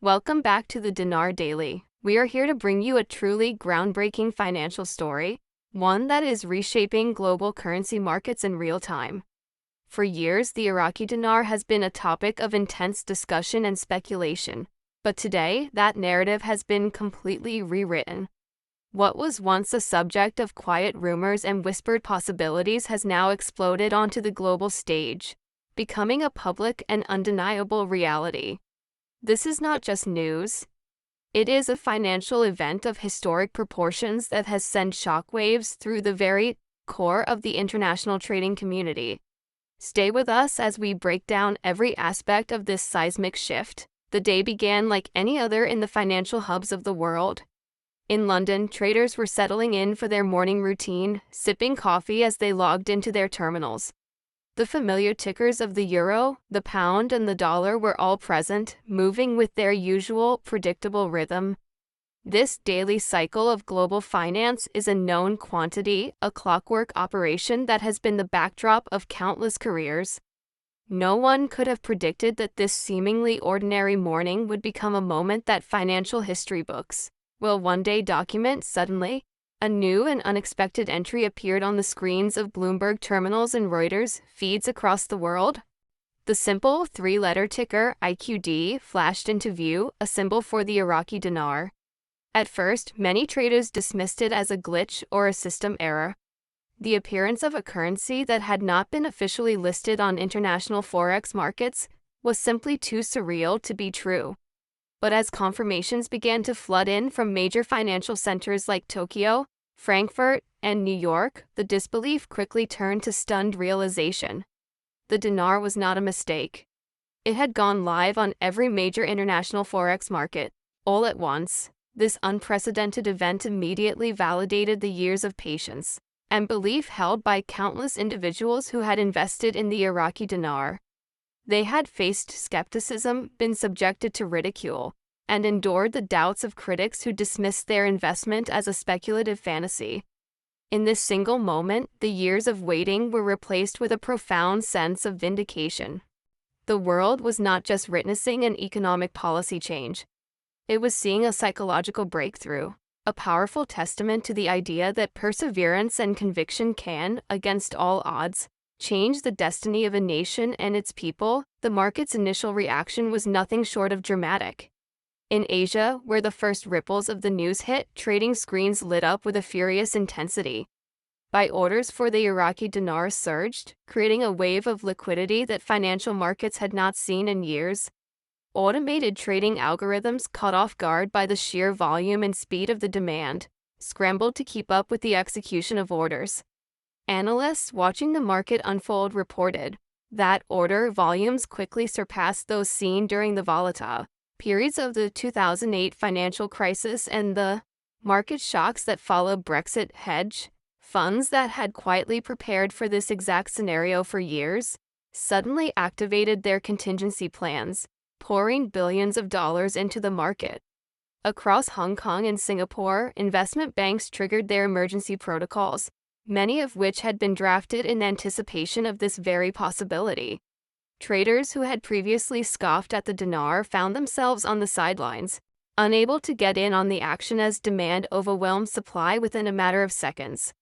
Welcome back to the Dinar Daily. We are here to bring you a truly groundbreaking financial story, one that is reshaping global currency markets in real time. For years, the Iraqi dinar has been a topic of intense discussion and speculation, but today, that narrative has been completely rewritten. What was once a subject of quiet rumors and whispered possibilities has now exploded onto the global stage, becoming a public and undeniable reality. This is not just news. It is a financial event of historic proportions that has sent shockwaves through the very core of the international trading community. Stay with us as we break down every aspect of this seismic shift. The day began like any other in the financial hubs of the world. In London, traders were settling in for their morning routine, sipping coffee as they logged into their terminals. The familiar tickers of the euro, the pound, and the dollar were all present, moving with their usual, predictable rhythm. This daily cycle of global finance is a known quantity, a clockwork operation that has been the backdrop of countless careers. No one could have predicted that this seemingly ordinary morning would become a moment that financial history books will one day document. Suddenly, a new and unexpected entry appeared on the screens of Bloomberg terminals and Reuters feeds across the world. The simple three-letter ticker IQD flashed into view, a symbol for the Iraqi dinar. At first, many traders dismissed it as a glitch or a system error. The appearance of a currency that had not been officially listed on international Forex markets was simply too surreal to be true. But as confirmations began to flood in from major financial centers like Tokyo, Frankfurt, and New York, the disbelief quickly turned to stunned realization. The dinar was not a mistake. It had gone live on every major international Forex market, all at once. This unprecedented event immediately validated the years of patience and belief held by countless individuals who had invested in the Iraqi dinar. They had faced skepticism, been subjected to ridicule, and endured the doubts of critics who dismissed their investment as a speculative fantasy. In this single moment, the years of waiting were replaced with a profound sense of vindication. The world was not just witnessing an economic policy change. It was seeing a psychological breakthrough, a powerful testament to the idea that perseverance and conviction can, against all odds, change the destiny of a nation and its people. The market's initial reaction was nothing short of dramatic. In Asia, where the first ripples of the news hit, trading screens lit up with a furious intensity. Buy orders for the Iraqi dinar surged, creating a wave of liquidity that financial markets had not seen in years. Automated trading algorithms, caught off guard by the sheer volume and speed of the demand, scrambled to keep up with the execution of orders. Analysts watching the market unfold reported that order volumes quickly surpassed those seen during the volatile periods of the 2008 financial crisis and the market shocks that followed Brexit. Hedge funds that had quietly prepared for this exact scenario for years suddenly activated their contingency plans, pouring billions of dollars into the market. Across Hong Kong and Singapore, investment banks triggered their emergency protocols, many of which had been drafted in anticipation of this very possibility. Traders who had previously scoffed at the dinar found themselves on the sidelines, unable to get in on the action as demand overwhelmed supply within a matter of seconds.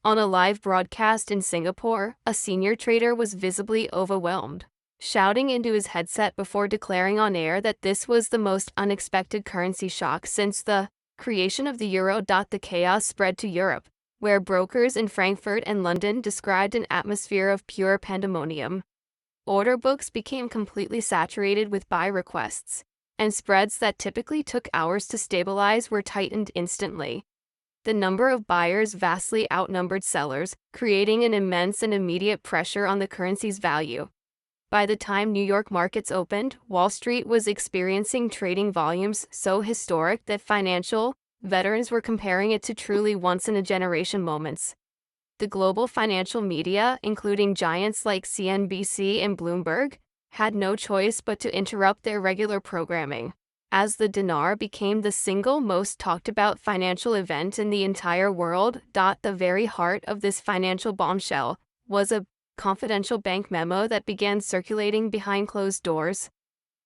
On a live broadcast in Singapore, a senior trader was visibly overwhelmed, shouting into his headset before declaring on air that this was the most unexpected currency shock since the creation of the euro. The chaos spread to Europe, where brokers in Frankfurt and London described an atmosphere of pure pandemonium. Order books became completely saturated with buy requests, and spreads that typically took hours to stabilize were tightened instantly. The number of buyers vastly outnumbered sellers, creating an immense and immediate pressure on the currency's value. By the time New York markets opened, Wall Street was experiencing trading volumes so historic that financial veterans were comparing it to truly once-in-a-generation moments. The global financial media, including giants like CNBC and Bloomberg, had no choice but to interrupt their regular programming, as the dinar became the single most talked about financial event in the entire world. The very heart of this financial bombshell was a confidential bank memo that began circulating behind closed doors.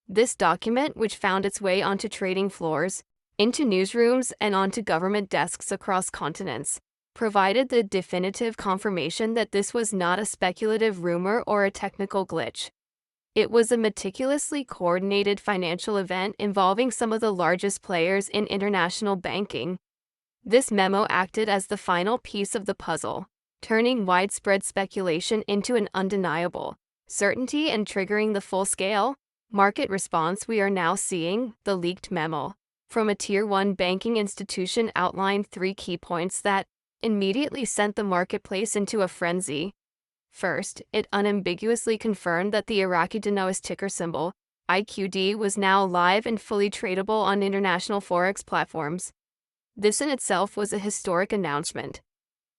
This document, which found its way onto trading floors, into newsrooms, and onto government desks across continents, provided the definitive confirmation that this was not a speculative rumor or a technical glitch. It was a meticulously coordinated financial event involving some of the largest players in international banking. This memo acted as the final piece of the puzzle, turning widespread speculation into an undeniable certainty and triggering the full-scale market response we are now seeing. The leaked memo from a Tier 1 banking institution outlined 3 key points that immediately sent the marketplace into a frenzy. First, it unambiguously confirmed that the Iraqi Dinar's ticker symbol, IQD, was now live and fully tradable on international Forex platforms. This in itself was a historic announcement.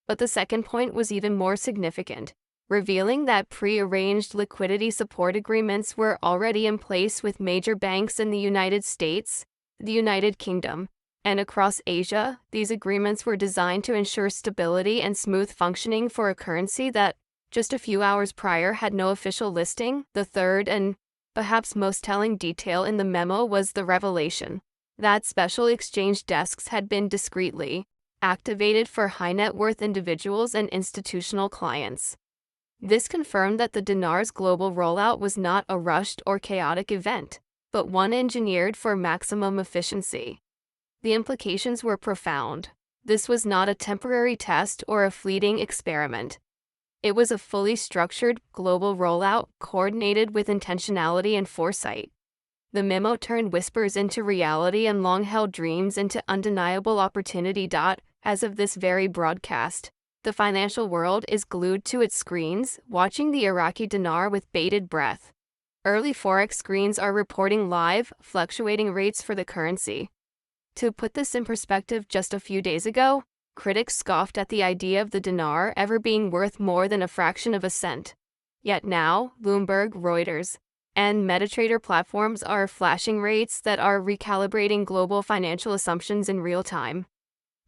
But the second point was even more significant, revealing that pre-arranged liquidity support agreements were already in place with major banks in the United States, the United Kingdom, and across Asia. These agreements were designed to ensure stability and smooth functioning for a currency that, just a few hours prior, had no official listing. The third and perhaps most telling detail in the memo was the revelation that special exchange desks had been discreetly activated for high net worth individuals and institutional clients. This confirmed that the dinar's global rollout was not a rushed or chaotic event, but one engineered for maximum efficiency. The implications were profound. This was not a temporary test or a fleeting experiment. It was a fully structured, global rollout, coordinated with intentionality and foresight. The memo turned whispers into reality and long-held dreams into undeniable opportunity. As of this very broadcast, the financial world is glued to its screens, watching the Iraqi dinar with bated breath. Early Forex screens are reporting live, fluctuating rates for the currency. To put this in perspective, just a few days ago, critics scoffed at the idea of the dinar ever being worth more than a fraction of a cent. Yet now, Bloomberg, Reuters, and MetaTrader platforms are flashing rates that are recalibrating global financial assumptions in real time.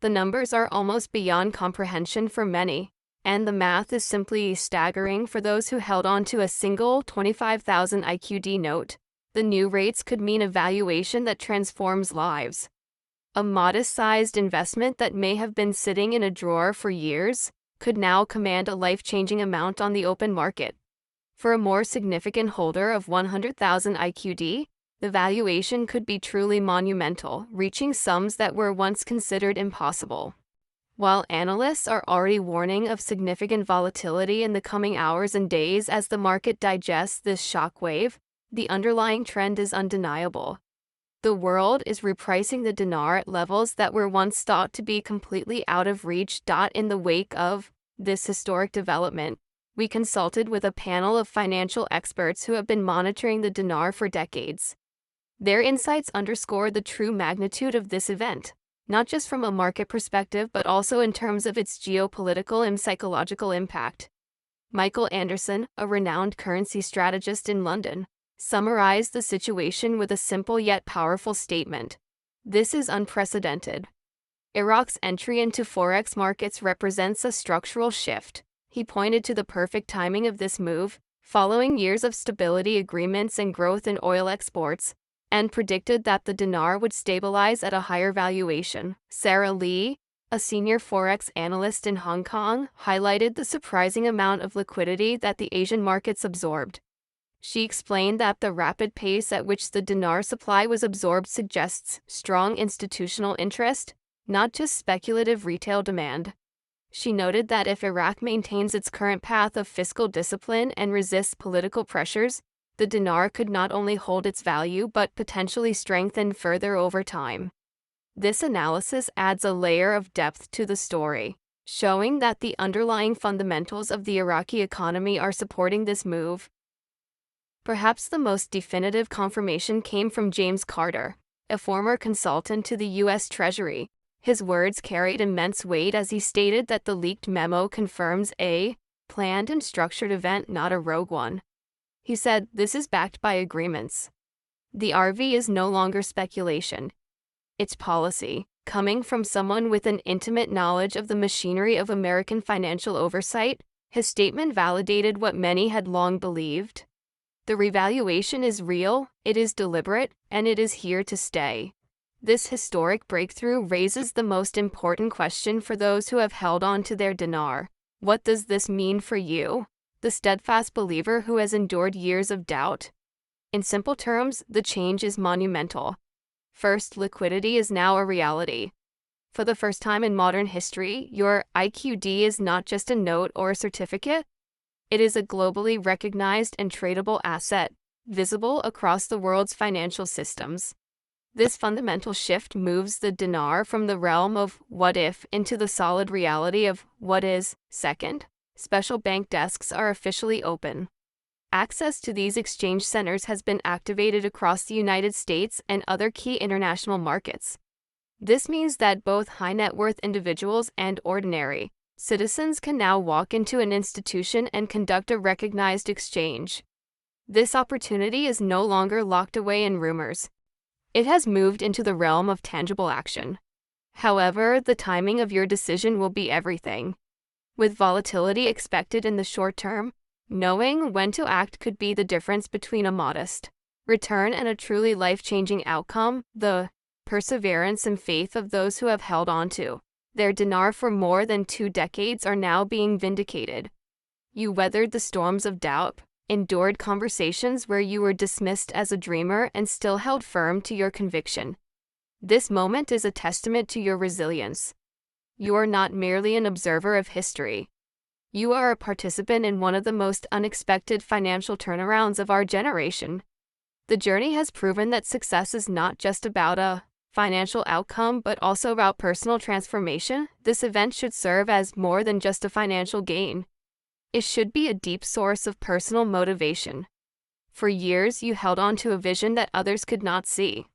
The numbers are almost beyond comprehension for many, and the math is simply staggering for those who held on to a single 25,000 IQD note. The new rates could mean a valuation that transforms lives. A modest-sized investment that may have been sitting in a drawer for years could now command a life-changing amount on the open market. For a more significant holder of 100,000 IQD, the valuation could be truly monumental, reaching sums that were once considered impossible. While analysts are already warning of significant volatility in the coming hours and days as the market digests this shockwave, the underlying trend is undeniable. The world is repricing the dinar at levels that were once thought to be completely out of reach. In the wake of this historic development, we consulted with a panel of financial experts who have been monitoring the dinar for decades. Their insights underscore the true magnitude of this event, not just from a market perspective but also in terms of its geopolitical and psychological impact. Michael Anderson, a renowned currency strategist in London, summarized the situation with a simple yet powerful statement: "This is unprecedented." Iraq's entry into Forex markets represents a structural shift. He pointed to the perfect timing of this move, following years of stability agreements and growth in oil exports, and predicted that the dinar would stabilize at a higher valuation. Sarah Lee, a senior Forex analyst in Hong Kong, highlighted the surprising amount of liquidity that the Asian markets absorbed. She explained that the rapid pace at which the dinar supply was absorbed suggests strong institutional interest, not just speculative retail demand. She noted that if Iraq maintains its current path of fiscal discipline and resists political pressures, the dinar could not only hold its value but potentially strengthen further over time. This analysis adds a layer of depth to the story, showing that the underlying fundamentals of the Iraqi economy are supporting this move. Perhaps the most definitive confirmation came from James Carter, a former consultant to the U.S. Treasury. His words carried immense weight as he stated that the leaked memo confirms a planned and structured event, not a rogue one. He said, "This is backed by agreements. The RV is no longer speculation. It's policy." Coming from someone with an intimate knowledge of the machinery of American financial oversight, his statement validated what many had long believed. The revaluation is real, it is deliberate, and it is here to stay. This historic breakthrough raises the most important question for those who have held on to their dinar. What does this mean for you, the steadfast believer who has endured years of doubt? In simple terms, the change is monumental. First, liquidity is now a reality. For the first time in modern history, your IQD is not just a note or a certificate. It is a globally recognized and tradable asset, visible across the world's financial systems. This fundamental shift moves the dinar from the realm of what if into the solid reality of what is. Second, special bank desks are officially open. Access to these exchange centers has been activated across the United States and other key international markets. This means that both high-net-worth individuals and ordinary citizens can now walk into an institution and conduct a recognized exchange. This opportunity is no longer locked away in rumors. It has moved into the realm of tangible action. However, the timing of your decision will be everything. With volatility expected in the short term, knowing when to act could be the difference between a modest return and a truly life-changing outcome. The perseverance and faith of those who have held on to their dinar for more than 2 decades are now being vindicated. You weathered the storms of doubt, endured conversations where you were dismissed as a dreamer, and still held firm to your conviction. This moment is a testament to your resilience. You are not merely an observer of history. You are a participant in one of the most unexpected financial turnarounds of our generation. The journey has proven that success is not just about a financial outcome, but also about personal transformation. This event should serve as more than just a financial gain. It should be a deep source of personal motivation. For years, you held on to a vision that others could not see.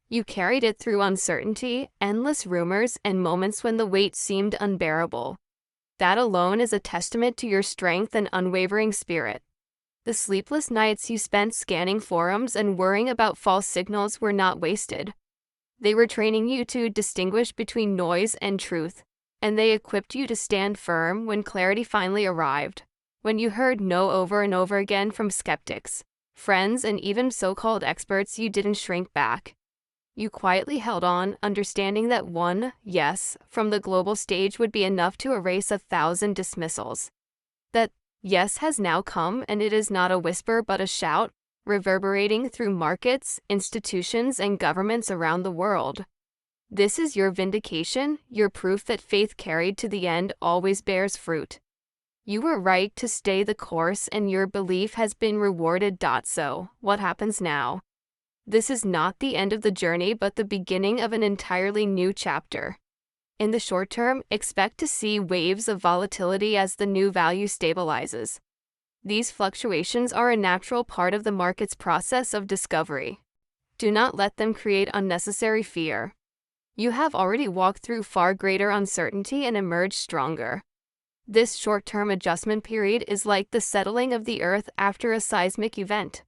You carried it through uncertainty, endless rumors, and moments when the weight seemed unbearable. That alone is a testament to your strength and unwavering spirit. The sleepless nights you spent scanning forums and worrying about false signals were not wasted. They were training you to distinguish between noise and truth, and they equipped you to stand firm when clarity finally arrived. When you heard no over and over again from skeptics, friends, and even so-called experts, you didn't shrink back. You quietly held on, understanding that one yes from the global stage would be enough to erase 1,000 dismissals. That yes has now come, and it is not a whisper but a shout, reverberating through markets, institutions, and governments around the world. This is your vindication, your proof that faith carried to the end always bears fruit. You were right to stay the course, and your belief has been rewarded. So, what happens now? This is not the end of the journey, but the beginning of an entirely new chapter. In the short term, expect to see waves of volatility as the new value stabilizes. These fluctuations are a natural part of the market's process of discovery. Do not let them create unnecessary fear. You have already walked through far greater uncertainty and emerged stronger. This short-term adjustment period is like the settling of the earth after a seismic event.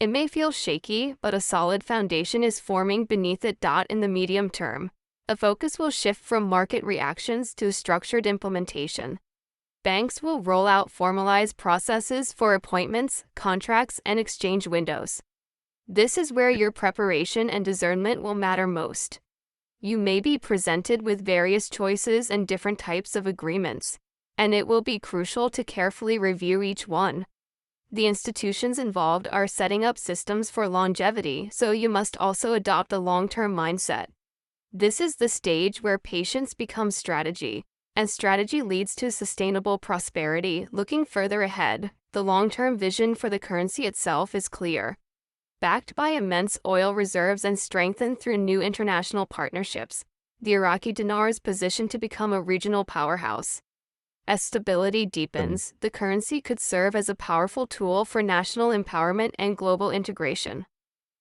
It may feel shaky, but a solid foundation is forming beneath it. In the medium term, the focus will shift from market reactions to structured implementation. Banks will roll out formalized processes for appointments, contracts, and exchange windows. This is where your preparation and discernment will matter most. You may be presented with various choices and different types of agreements, and it will be crucial to carefully review each one. The institutions involved are setting up systems for longevity, so you must also adopt a long-term mindset. This is the stage where patience becomes strategy, and strategy leads to sustainable prosperity. Looking further ahead, the long-term vision for the currency itself is clear. Backed by immense oil reserves and strengthened through new international partnerships, the Iraqi dinar is positioned to become a regional powerhouse. As stability deepens, the currency could serve as a powerful tool for national empowerment and global integration.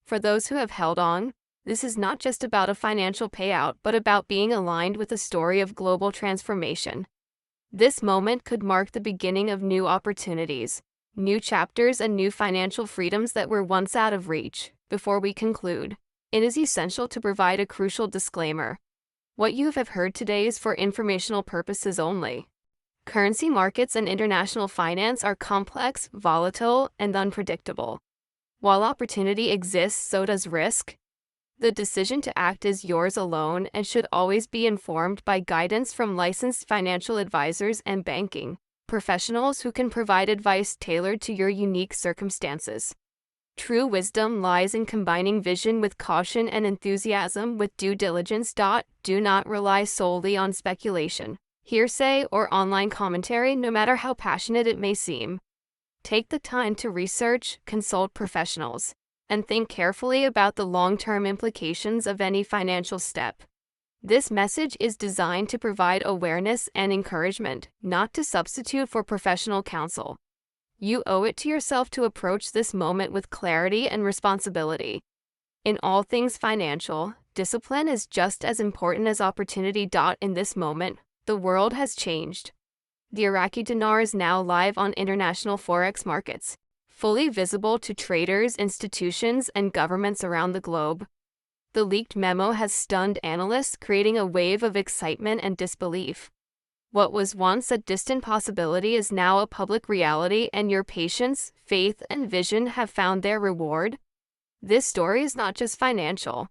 For those who have held on, this is not just about a financial payout, but about being aligned with a story of global transformation. This moment could mark the beginning of new opportunities, new chapters, and new financial freedoms that were once out of reach. Before we conclude, it is essential to provide a crucial disclaimer. What you have heard today is for informational purposes only. Currency markets and international finance are complex, volatile, and unpredictable. While opportunity exists, so does risk. The decision to act is yours alone and should always be informed by guidance from licensed financial advisors and banking professionals who can provide advice tailored to your unique circumstances. True wisdom lies in combining vision with caution and enthusiasm with due diligence. Do not rely solely on speculation, hearsay, or online commentary, no matter how passionate it may seem. Take the time to research, consult professionals, and think carefully about the long-term implications of any financial step. This message is designed to provide awareness and encouragement, not to substitute for professional counsel. You owe it to yourself to approach this moment with clarity and responsibility. In all things financial, discipline is just as important as opportunity. In this moment, the world has changed. The Iraqi dinar is now live on international Forex markets, fully visible to traders, institutions, and governments around the globe. The leaked memo has stunned analysts, creating a wave of excitement and disbelief. What was once a distant possibility is now a public reality, and your patience, faith, and vision have found their reward. This story is not just financial.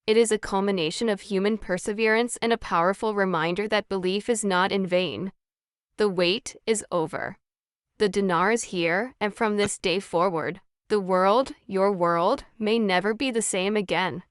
It is a culmination of human perseverance and a powerful reminder that belief is not in vain. The wait is over. The dinar is here, and from this day forward, the world, your world, may never be the same again.